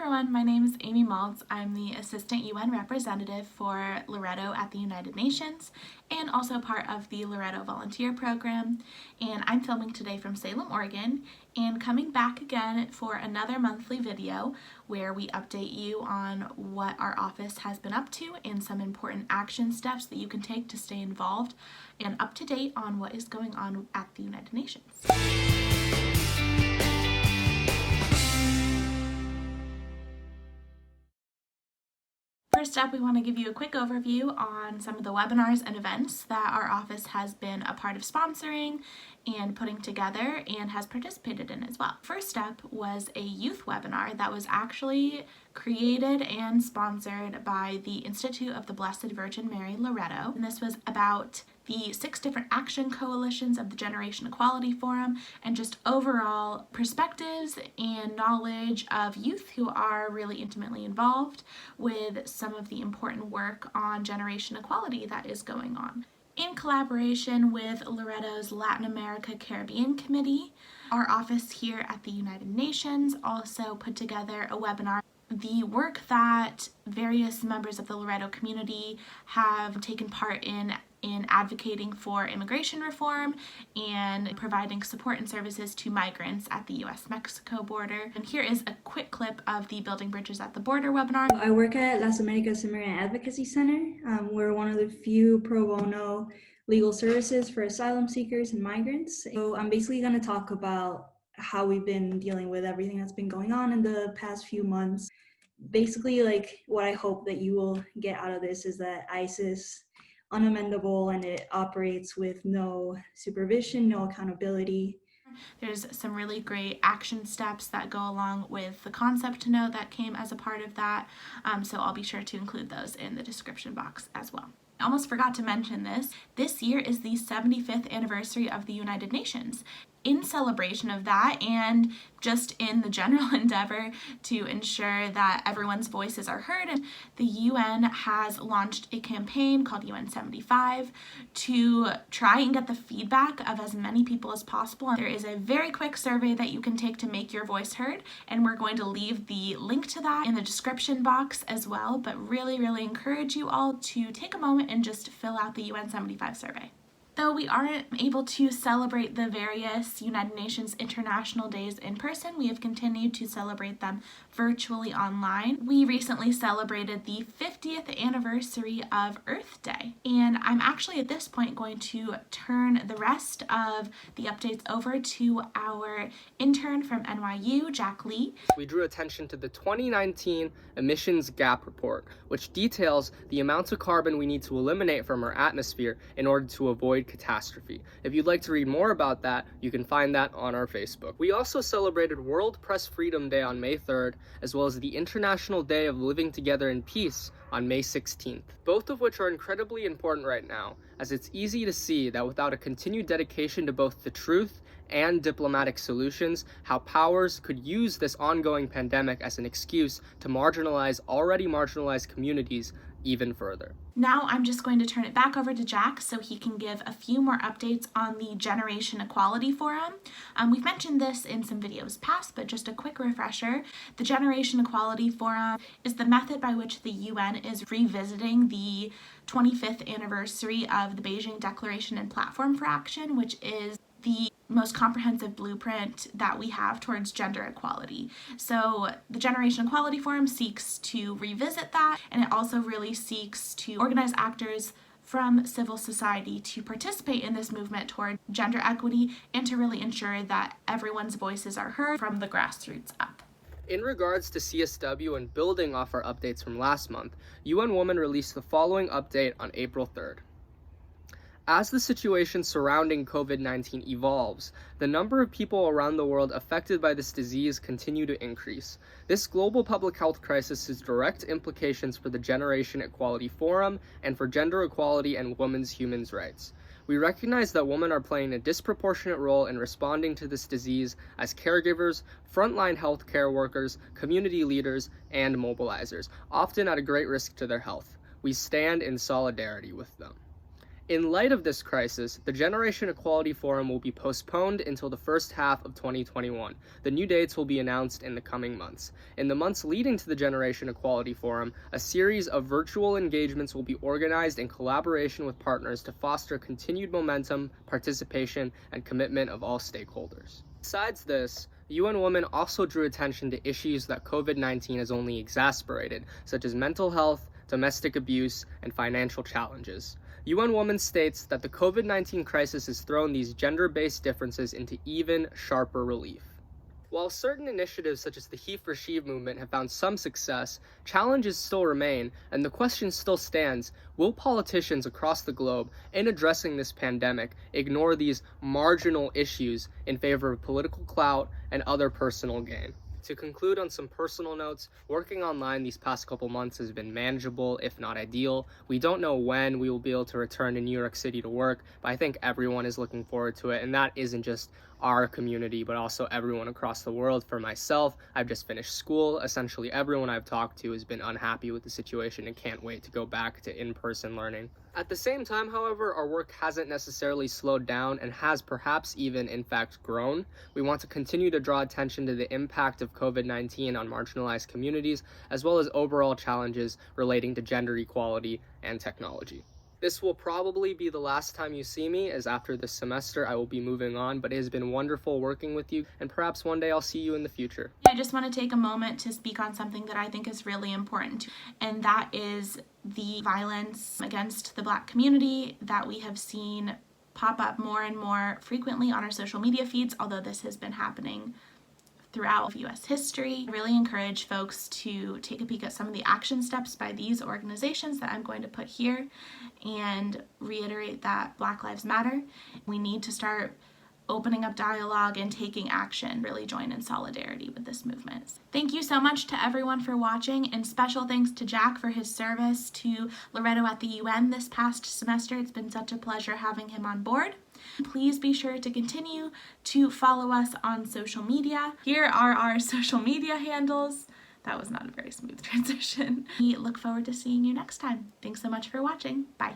everyone, my name is Amy Maltz. I'm the Assistant UN Representative for Loretto at the United Nations and also part of the Loretto Volunteer Program. And I'm filming today from Salem, Oregon, and coming back again for another monthly video where we update you on what our office has been up to and some important action steps that you can take to stay involved and up to date on what is going on at the United Nations. First up, we want to give you a quick overview on some of the webinars and events that our office has been a part of sponsoring and putting together and has participated in as well. First up was a youth webinar that was actually created and sponsored by the Institute of the Blessed Virgin Mary Loretto, and this was about the 6 different action coalitions of the Generation Equality Forum and just overall perspectives and knowledge of youth who are really intimately involved with some of the important work on generation equality that is going on. In collaboration with Loretto's Latin America Caribbean Committee, our office here at the United Nations also put together a webinar. The work that various members of the Loretto community have taken part in advocating for immigration reform and providing support and services to migrants at the US-Mexico border. And here is a quick clip of the Building Bridges at the Border webinar. I work at Las Americas Immigrant Advocacy Center. We're one of the few pro bono legal services for asylum seekers and migrants. So I'm basically going to talk about how we've been dealing with everything that's been going on in the past few months. Basically, like, what I hope that you will get out of this is that ICE is unamendable and it operates with no supervision, no accountability. There's some really great action steps that go along with the concept note that came as a part of that, so I'll be sure to include those in the description box as well. I almost forgot to mention this year is the 75th anniversary of the United Nations. In celebration of that and just in the general endeavor to ensure that everyone's voices are heard, the UN has launched a campaign called UN 75 to try and get the feedback of as many people as possible. There is a very quick survey that you can take to make your voice heard, and we're going to leave the link to that in the description box as well, but really encourage you all to take a moment and just fill out the UN 75 survey. Though we aren't able to celebrate the various United Nations International Days in person, we have continued to celebrate them virtually online. We recently celebrated the 50th anniversary of Earth Day, and I'm actually at this point going to turn the rest of the updates over to our intern from NYU, Jack Lee. We drew attention to the 2019 Emissions Gap Report, which details the amounts of carbon we need to eliminate from our atmosphere in order to avoid catastrophe. If you'd like to read more about that, you can find that on our Facebook. We also celebrated World Press Freedom Day on May 3rd, as well as the International Day of Living Together in Peace on May 16th, both of which are incredibly important right now, as it's easy to see that without a continued dedication to both the truth and diplomatic solutions, how powers could use this ongoing pandemic as an excuse to marginalize already marginalized communities even further. Now I'm just going to turn it back over to Jack so he can give a few more updates on the Generation Equality Forum. We've mentioned this in some videos past, but just a quick refresher. The Generation Equality Forum is the method by which the UN is revisiting the 25th anniversary of the Beijing Declaration and Platform for Action, which is the most comprehensive blueprint that we have towards gender equality. So the Generation Equality Forum seeks to revisit that, and it also really seeks to organize actors from civil society to participate in this movement toward gender equity and to really ensure that everyone's voices are heard from the grassroots up. In regards to CSW and building off our updates from last month, UN Women released the following update on April 3rd. As the situation surrounding COVID-19 evolves, the number of people around the world affected by this disease continue to increase. This global public health crisis has direct implications for the Generation Equality Forum and for gender equality and women's human rights. We recognize that women are playing a disproportionate role in responding to this disease as caregivers, frontline healthcare workers, community leaders, and mobilizers, often at a great risk to their health. We stand in solidarity with them. In light of this crisis, the Generation Equality Forum will be postponed until the first half of 2021. The new dates will be announced in the coming months. In the months leading to the Generation Equality Forum, a series of virtual engagements will be organized in collaboration with partners to foster continued momentum, participation, and commitment of all stakeholders. Besides this, UN Women also drew attention to issues that COVID-19 has only exacerbated, such as mental health, domestic abuse, and financial challenges. UN Women states that the COVID-19 crisis has thrown these gender-based differences into even sharper relief. While certain initiatives such as the He for She movement have found some success, challenges still remain, and the question still stands, will politicians across the globe, in addressing this pandemic, ignore these marginal issues in favor of political clout and other personal gain? To conclude on some personal notes, working online these past couple months has been manageable, if not ideal. We don't know when we will be able to return to New York City to work, but I think everyone is looking forward to it, and that isn't just our community, but also everyone across the world. For myself, I've just finished school. Essentially, everyone I've talked to has been unhappy with the situation and can't wait to go back to in-person learning. At the same time, however, our work hasn't necessarily slowed down and has perhaps even, in fact, grown. We want to continue to draw attention to the impact of COVID-19 on marginalized communities, as well as overall challenges relating to gender equality and technology. This will probably be the last time you see me, as after this semester I will be moving on, but it has been wonderful working with you, and perhaps one day I'll see you in the future. I just want to take a moment to speak on something that I think is really important, and that is the violence against the Black community that we have seen pop up more and more frequently on our social media feeds, although this has been happening throughout U.S. history. I really encourage folks to take a peek at some of the action steps by these organizations that I'm going to put here and reiterate that Black Lives Matter. We need to start opening up dialogue and taking action, really join in solidarity with this movement. Thank you so much to everyone for watching, and special thanks to Jack for his service to Loretto at the UN this past semester. It's been such a pleasure having him on board. Please be sure to continue to follow us on social media. Here are our social media handles. That was not a very smooth transition. We look forward to seeing you next time. Thanks so much for watching. Bye.